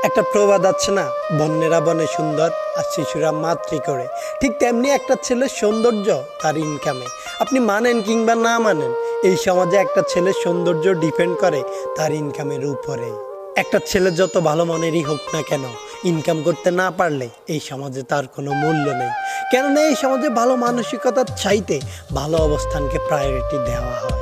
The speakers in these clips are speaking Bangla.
একটা প্রবাদ আছে না, বন্যেরা বনে সুন্দর আর শিশুরা মাতৃ করে। ঠিক তেমনি একটা ছেলের সৌন্দর্য তার ইনকামে। আপনি মানেন কিংবা না মানেন, এই সমাজে একটা ছেলের সৌন্দর্য ডিপেন্ড করে তার ইনকামের উপরে। একটা ছেলে যত ভালো মনেরই হোক না কেন, ইনকাম করতে না পারলে এই সমাজে তার কোনো মূল্য নেই। কেননা এই সমাজে ভালো মানসিকতার চাইতে ভালো অবস্থানকে প্রায়োরিটি দেওয়া হয়।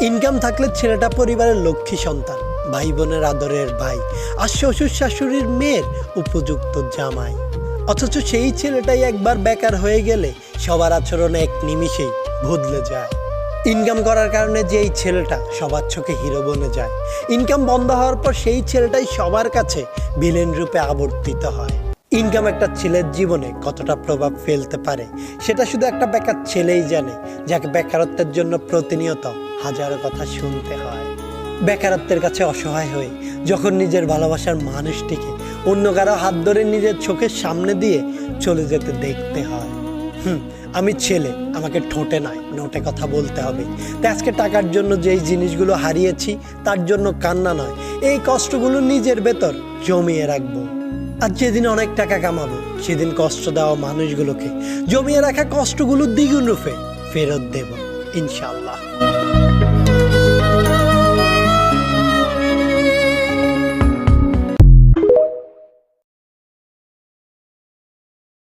ইনকাম থাকলে ছেলেটা পরিবারের লক্ষ্মী সন্তান, ভাই বোনের আদরের ভাই, আর শ্বশুর শাশুড়ির মেয়ের উপযুক্ত জামাই। অথচ সেই ছেলেটাই একবার বেকার হয়ে গেলে সবার আচরণ এক নিমিষেই বদলে যায়। ইনকাম করার কারণে যে এই ছেলেটা সবার চোখে হিরো বনে যায়, ইনকাম বন্ধ হওয়ার পর সেই ছেলেটাই সবার কাছে ভিলেন রূপে আবর্তিত হয়। ইনকাম একটা ছেলের জীবনে কতটা প্রভাব ফেলতে পারে সেটা শুধু একটা বেকার ছেলেই জানে, যাকে বেকারত্বের জন্য প্রতিনিয়ত হাজারো কথা শুনতে হয়। বেকারত্বের কাছে অসহায় হয়ে যখন নিজের ভালোবাসার মানুষটিকে অন্য কারো হাত ধরে নিজের চোখের সামনে দিয়ে চলে যেতে দেখতে হয়। আমি ছেলে, আমাকে ঠোঁটে নয় নোটে কথা বলতে হবে। তাই আজকে টাকার জন্য যেই জিনিসগুলো হারিয়েছি তার জন্য কান্না নয়, এই কষ্টগুলো নিজের ভেতর জমিয়ে রাখবো। আর যেদিন অনেক টাকা কামাবো সেদিন কষ্ট দেওয়া মানুষগুলোকে জমিয়ে রাখা কষ্টগুলো দ্বিগুণ রূপে ফেরত দেব ইনশাআল্লাহ।